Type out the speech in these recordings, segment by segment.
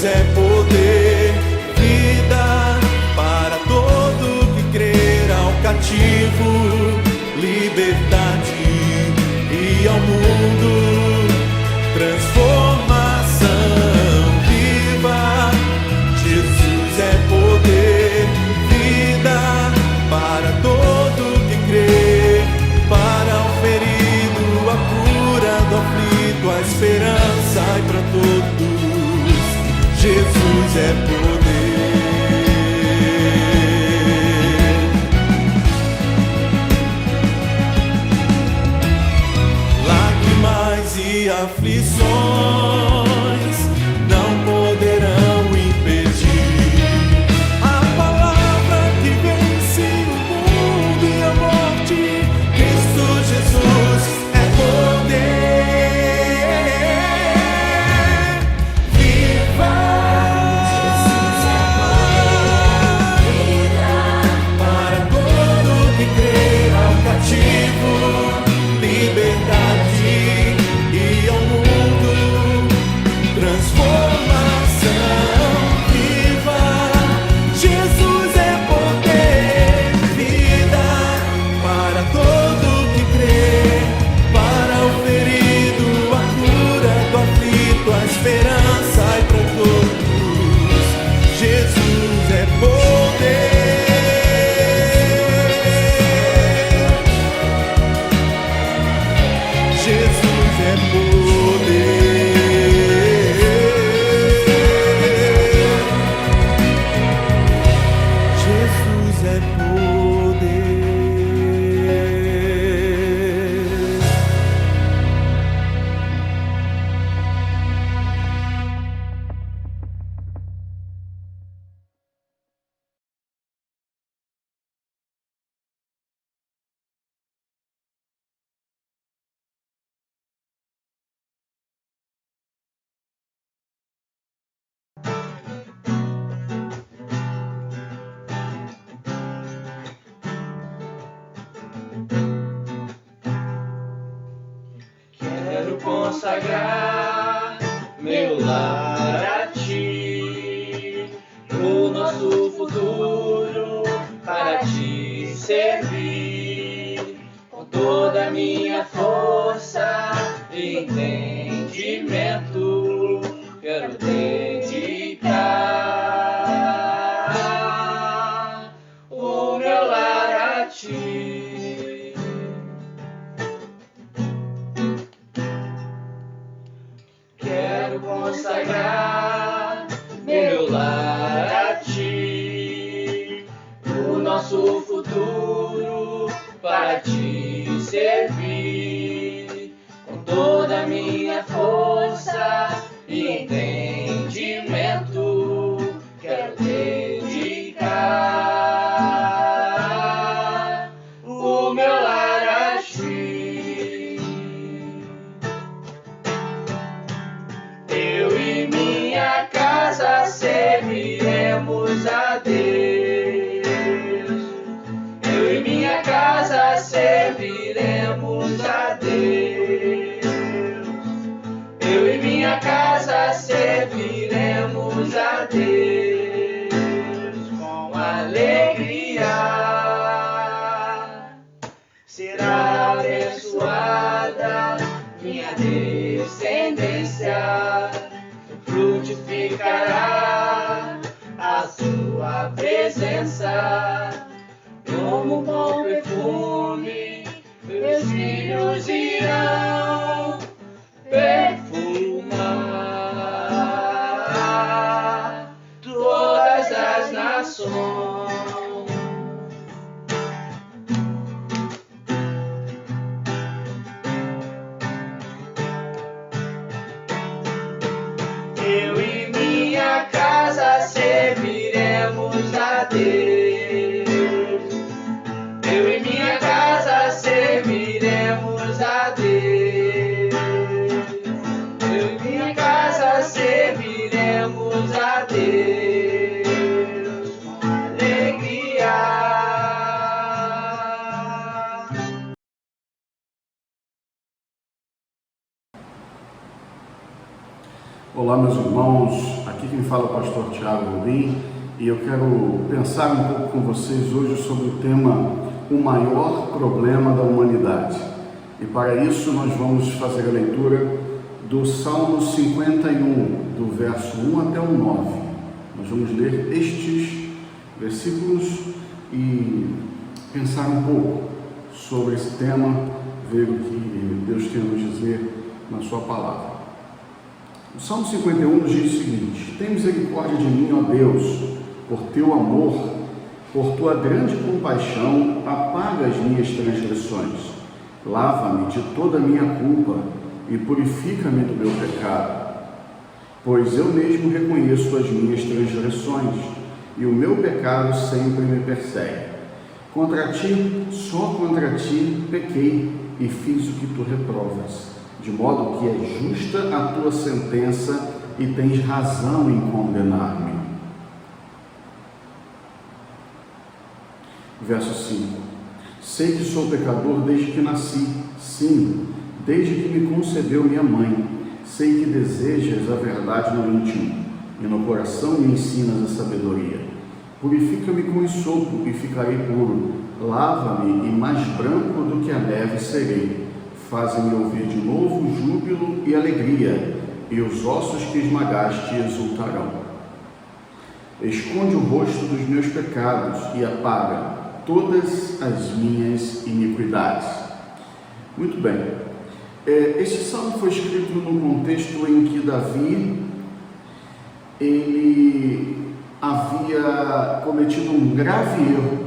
é poder, vida para todo que crer. Ao cativo, liberdade, e ao mundo, transformação viva. Jesus é poder, vida para todo que crer. Para o ferido, a cura do aflito, a esperança e para todos, Jesus é poder. Lágrimas e aflições não poderão impedir a palavra que vence o mundo e a morte. Cristo Jesus é poder. Viva! Jesus é poder. Para todo que crer. Ao cativo, liberdade, e ao mundo, transformação viva. Jesus é poder, vida para todo que crê. Para o ferido, a cura do aflito, a esperança e para todos, Jesus é poder. Jesus é poder. Jesus é poder. Quero consagrar meu lar a ti, o nosso futuro para te servir, com toda a minha força e entendimento. Quero dedicar o meu lar a ti. Quero consagrar meu lar a ti, o nosso futuro para te servir, com toda a minha força e entendimento. Quero dedicar o meu lar a ti. Eu e minha casa serviremos a Deus. Eu e minha casa serviremos a Deus. Eu e minha casa serviremos a Deus com alegria. Será abençoada minha descendência, frutificará a sua presença. Como um bom perfume, meus filhos irão perfumar todas as nações. Eu e minha casa serviremos a Deus. Eu e minha casa serviremos a Deus. Eu e minha casa serviremos a Deus com Olá, meus irmãos, aqui quem fala é o pastor Tiago Rubim e eu quero pensar um pouco com vocês hoje sobre o tema o maior problema da humanidade. E para isso nós vamos fazer a leitura do Salmo 51, do verso 1 até o 9. Nós vamos ler estes versículos e pensar um pouco sobre esse tema, ver o que Deus tem a nos dizer na sua palavra. O Salmo 51 nos diz o seguinte: tem misericórdia de mim, ó Deus, por teu amor, por tua grande compaixão, apaga as minhas transgressões. Lava-me de toda a minha culpa e purifica-me do meu pecado. Pois eu mesmo reconheço as minhas transgressões e o meu pecado sempre me persegue. Contra ti, só contra ti, pequei e fiz o que tu reprovas, de modo que é justa a tua sentença e tens razão em condenar-me. Verso 5. Sei que sou pecador desde que nasci, sim, desde que me concebeu minha mãe. Sei que desejas a verdade no íntimo, e no coração me ensinas a sabedoria. Purifica-me com esopo e ficarei puro. Lava-me e mais branco do que a neve serei. Faze-me ouvir de novo júbilo e alegria, e os ossos que esmagaste exultarão. Esconde o rosto dos meus pecados e apaga todas as minhas iniquidades. Muito bem. Este salmo foi escrito num contexto em que Davi ele havia cometido um grave erro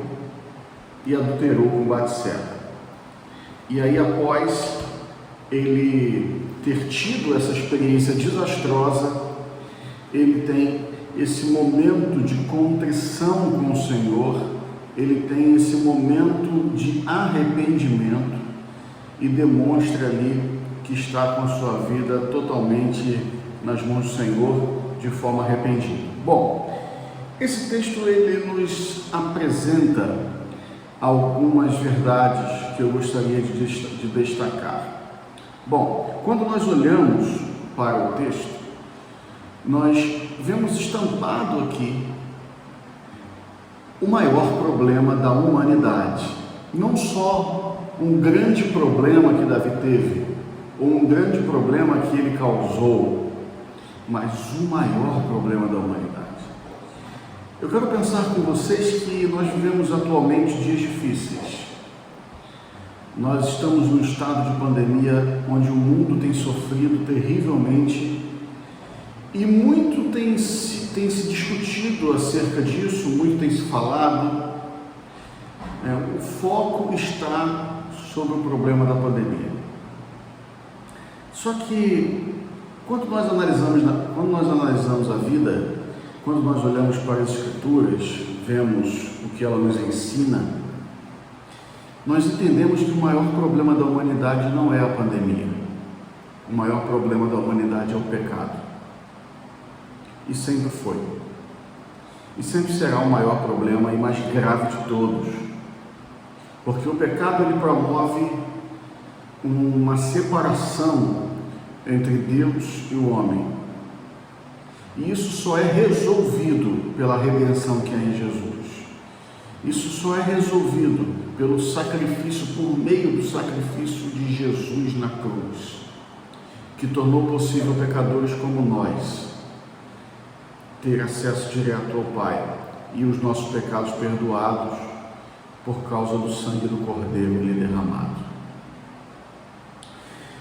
e adulterou com Batseba. E aí, após ele ter tido essa experiência desastrosa, ele tem esse momento de contrição com o Senhor, ele tem esse momento de arrependimento e demonstra ali que está com a sua vida totalmente nas mãos do Senhor de forma arrependida. Bom, esse texto ele nos apresenta algumas verdades que eu gostaria de destacar. Bom, quando nós olhamos para o texto, nós vemos estampado aqui o maior problema da humanidade. Não só um grande problema que Davi teve, ou um grande problema que ele causou, mas o maior problema da humanidade. Eu quero pensar com vocês que nós vivemos atualmente dias difíceis. Nós estamos num estado de pandemia onde o mundo tem sofrido terrivelmente e muito tem se discutido acerca disso, muito tem se falado. O foco está sobre o problema da pandemia. Só que quando nós analisamos a vida, quando nós olhamos para as Escrituras, vemos o que ela nos ensina, nós entendemos que o maior problema da humanidade não é a pandemia. O maior problema da humanidade é o pecado. E sempre foi. E sempre será o maior problema e mais grave de todos. Porque o pecado ele promove uma separação entre Deus e o homem. E isso só é resolvido pela redenção que há em Jesus. Isso só é resolvido pelo sacrifício, por meio do sacrifício de Jesus na cruz, que tornou possível pecadores como nós ter acesso direto ao Pai e os nossos pecados perdoados por causa do sangue do Cordeiro ali derramado.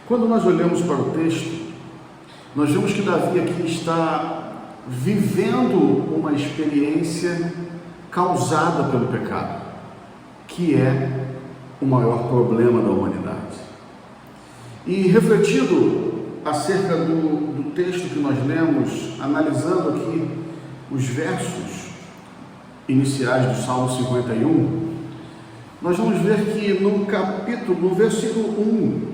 Quando nós olhamos para o texto, nós vemos que Davi aqui está vivendo uma experiência causada pelo pecado, que é o maior problema da humanidade. E refletindo acerca do texto que nós lemos, analisando aqui os versos iniciais do Salmo 51, nós vamos ver que no versículo 1,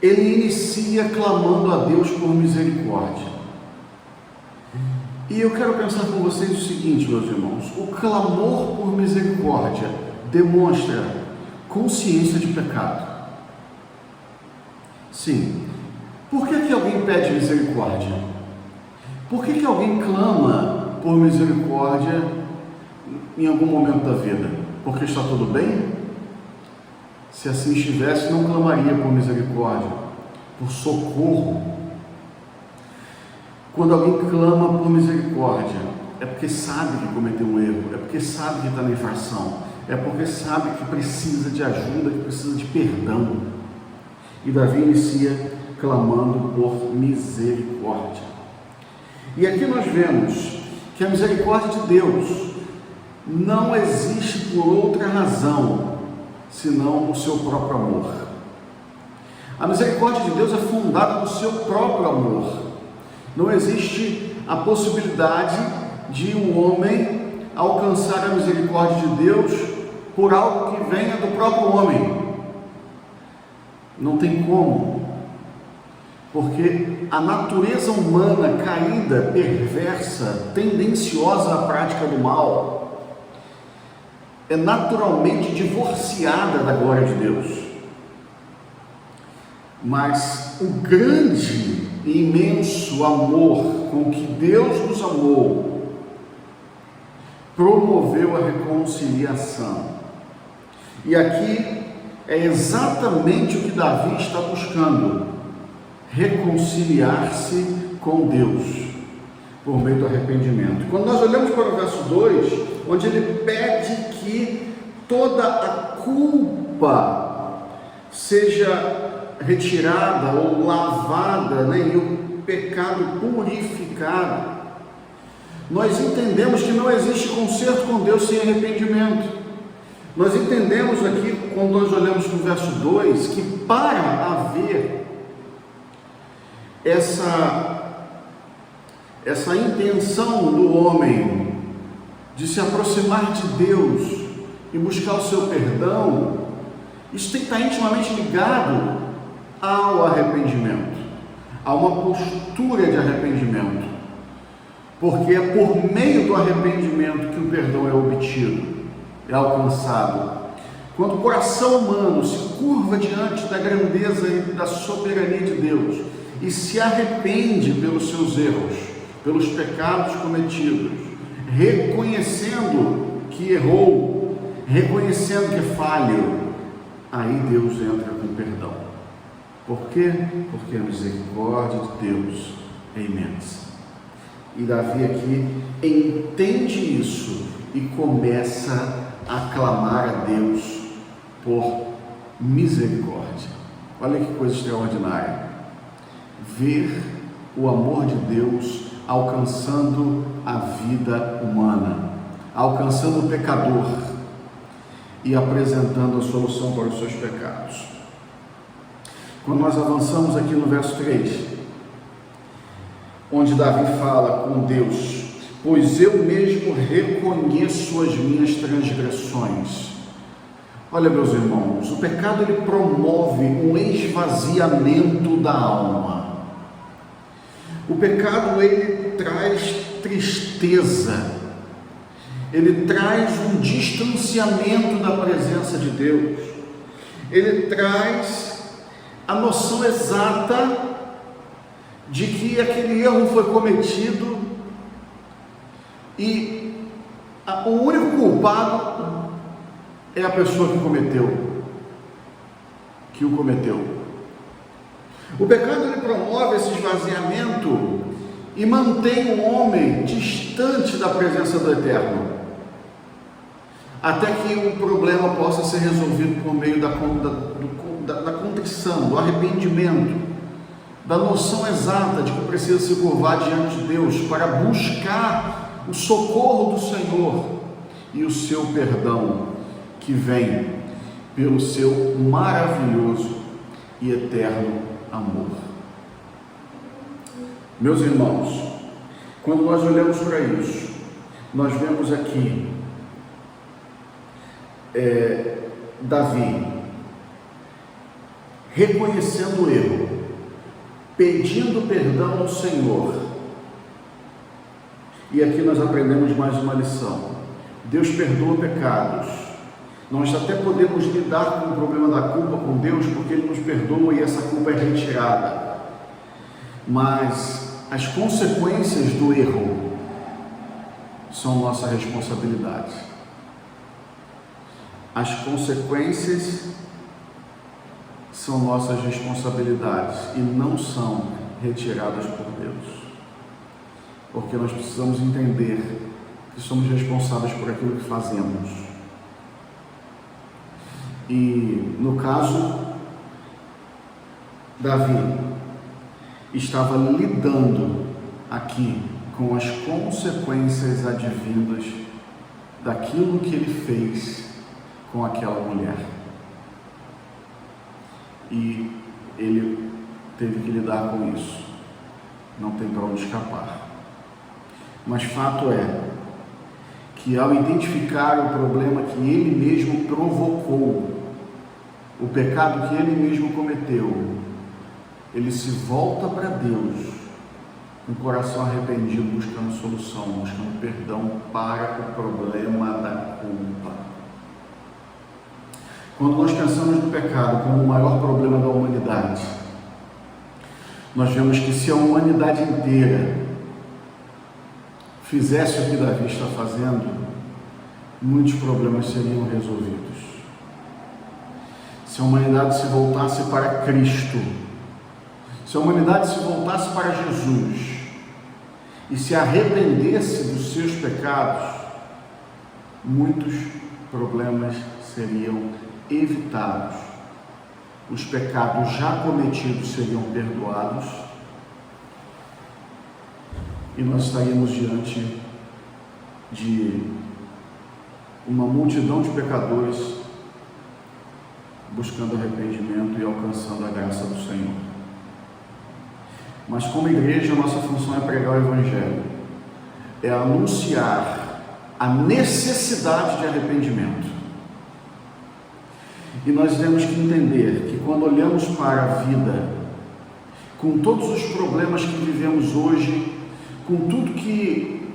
ele inicia clamando a Deus por misericórdia. E eu quero pensar com vocês o seguinte, meus irmãos: o clamor por misericórdia demonstra consciência de pecado. Sim, Por que alguém pede misericórdia? Por que alguém clama por misericórdia em algum momento da vida? Porque está tudo bem? Se assim estivesse, não clamaria por misericórdia, por socorro. Quando alguém clama por misericórdia, é porque sabe que cometeu um erro, é porque sabe que está na infração, é porque sabe que precisa de ajuda, que precisa de perdão. E Davi inicia clamando por misericórdia. E aqui nós vemos que a misericórdia de Deus não existe por outra razão, senão o seu próprio amor. A misericórdia de Deus é fundada no seu próprio amor. Não existe a possibilidade de um homem alcançar a misericórdia de Deus por algo que venha do próprio homem. Não tem como. Porque a natureza humana caída, perversa, tendenciosa à prática do mal, é naturalmente divorciada da glória de Deus. Mas o grande e imenso amor com que Deus nos amou promoveu a reconciliação. E aqui é exatamente o que Davi está buscando: reconciliar-se com Deus por meio do arrependimento. Quando nós olhamos para o verso 2, onde ele pede que toda a culpa seja retirada ou lavada, e o pecado purificado, nós entendemos que não existe conserto com Deus sem arrependimento. Nós entendemos aqui, quando nós olhamos no verso 2, que para haver essa intenção do homem de se aproximar de Deus e buscar o seu perdão, isso tem que estar intimamente ligado ao arrependimento, a uma postura de arrependimento, porque é por meio do arrependimento que o perdão é obtido, é alcançado. Quando o coração humano se curva diante da grandeza e da soberania de Deus e se arrepende pelos seus erros, pelos pecados cometidos, reconhecendo que errou, reconhecendo que é falho, aí Deus entra com perdão. Por quê? Porque a misericórdia de Deus é imensa. E Davi aqui entende isso e começa a clamar a Deus por misericórdia. Olha que coisa extraordinária. Ver o amor de Deus alcançando a vida humana, alcançando o pecador e apresentando a solução para os seus pecados. Quando nós avançamos aqui no verso 3, onde Davi fala com Deus: pois eu mesmo reconheço as minhas transgressões. Olha, meus irmãos, o pecado ele promove um esvaziamento da alma. O pecado ele traz tristeza, ele traz um distanciamento da presença de Deus, ele traz a noção exata de que aquele erro foi cometido e o único culpado é a pessoa que o cometeu. O pecado ele promove esse esvaziamento e mantém o homem distante da presença do Eterno, até que o problema possa ser resolvido por meio da contrição, do arrependimento, da noção exata de que precisa se curvar diante de Deus para buscar o socorro do Senhor e o seu perdão que vem pelo seu maravilhoso e eterno amor. Meus irmãos, quando nós olhamos para isso, nós vemos aqui Davi reconhecendo o erro, pedindo perdão ao Senhor. E aqui nós aprendemos mais uma lição: Deus perdoa pecados. Nós até podemos lidar com o problema da culpa com Deus, porque Ele nos perdoa e essa culpa é retirada. mas as consequências do erro são nossa responsabilidade. As consequências são nossas responsabilidades e não são retiradas por Deus, porque nós precisamos entender que somos responsáveis por aquilo que fazemos. E no caso, Davi estava lidando aqui com as consequências advindas daquilo que ele fez com aquela mulher. E ele teve que lidar com isso. Não tem para onde escapar. Mas fato é que ao identificar o problema que ele mesmo provocou, o pecado que ele mesmo cometeu, ele se volta para Deus, com o coração arrependido, buscando solução, buscando perdão para o problema da culpa. Quando nós pensamos no pecado como o maior problema da humanidade, nós vemos que se a humanidade inteira fizesse o que Davi está fazendo, muitos problemas seriam resolvidos. Se a humanidade se voltasse para Cristo, se a humanidade se voltasse para Jesus e se arrependesse dos seus pecados, muitos problemas seriam evitados. Os pecados já cometidos seriam perdoados e nós estaríamos diante de uma multidão de pecadores buscando arrependimento e alcançando a graça do Senhor. Mas como igreja, a nossa função é pregar o Evangelho, é anunciar a necessidade de arrependimento. E nós temos que entender que quando olhamos para a vida, com todos os problemas que vivemos hoje, com tudo que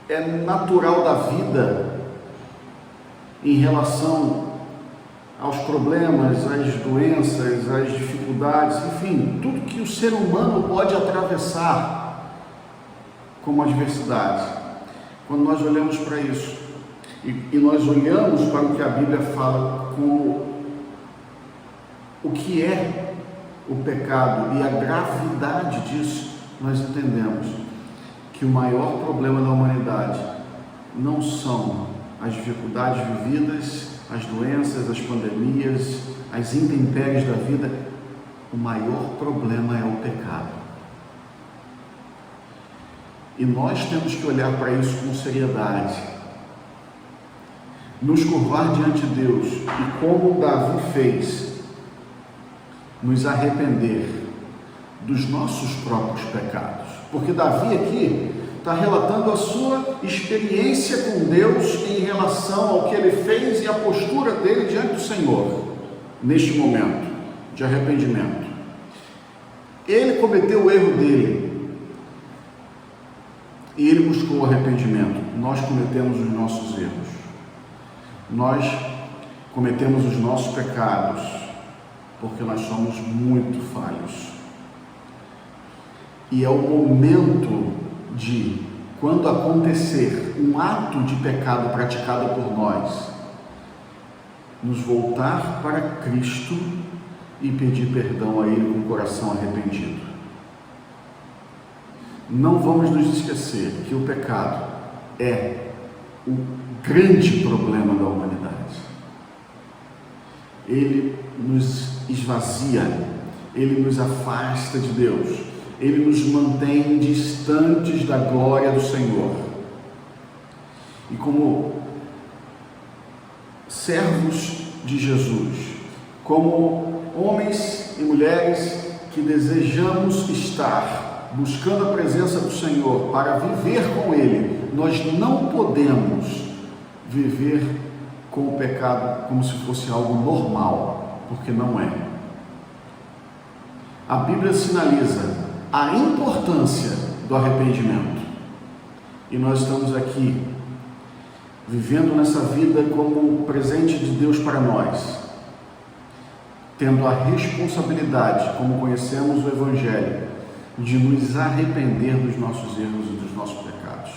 é natural da vida em relação aos problemas, às doenças, às dificuldades, enfim, tudo que o ser humano pode atravessar como adversidade. Quando nós olhamos para isso e nós olhamos para o que a Bíblia fala como o que é o pecado e a gravidade disso, nós entendemos que o maior problema da humanidade não são as dificuldades vividas, as doenças, as pandemias, as intempéries da vida. O maior problema é o pecado. E nós temos que olhar para isso com seriedade, nos curvar diante de Deus e, como Davi fez, nos arrepender dos nossos próprios pecados. Porque Davi aqui está relatando a sua experiência com Deus em relação ao que ele fez e a postura dele diante do Senhor, neste momento de arrependimento. Ele cometeu o erro dele e ele buscou o arrependimento. Nós cometemos os nossos erros, nós cometemos os nossos pecados, porque nós somos muito falhos. E é o momento de, quando acontecer um ato de pecado praticado por nós, nos voltar para Cristo e pedir perdão a Ele com o coração arrependido. Não vamos nos esquecer que o pecado é o grande problema da humanidade. Ele nos esvazia, ele nos afasta de Deus, ele nos mantém distantes da glória do Senhor. E como servos de Jesus, como homens e mulheres que desejamos estar buscando a presença do Senhor para viver com Ele, nós não podemos viver com o pecado como se fosse algo normal, porque não é. A Bíblia sinaliza a importância do arrependimento, e nós estamos aqui vivendo nessa vida como presente de Deus para nós, tendo a responsabilidade, como conhecemos o Evangelho, de nos arrepender dos nossos erros e dos nossos pecados.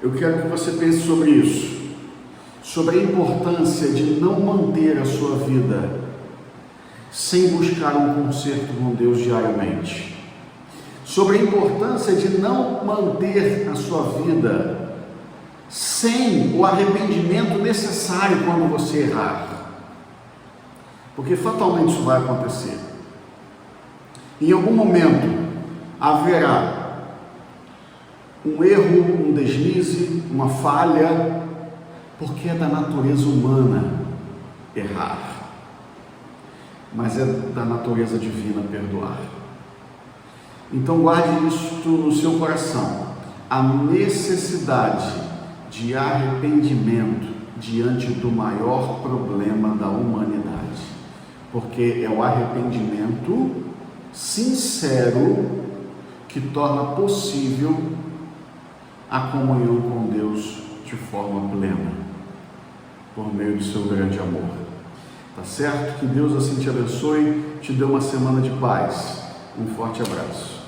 Eu quero que você pense sobre isso, sobre a importância de não manter a sua vida sem buscar um conserto com Deus diariamente, sobre a importância de não manter a sua vida sem o arrependimento necessário quando você errar, porque fatalmente isso vai acontecer. Em algum momento haverá um erro, um deslize, uma falha, porque é da natureza humana errar, mas é da natureza divina perdoar. Então guarde isso no seu coração, a necessidade de arrependimento diante do maior problema da humanidade, porque é o arrependimento sincero que torna possível a comunhão com Deus de forma plena, por meio do seu grande amor. Tá certo? Que Deus assim te abençoe, te dê uma semana de paz. Um forte abraço.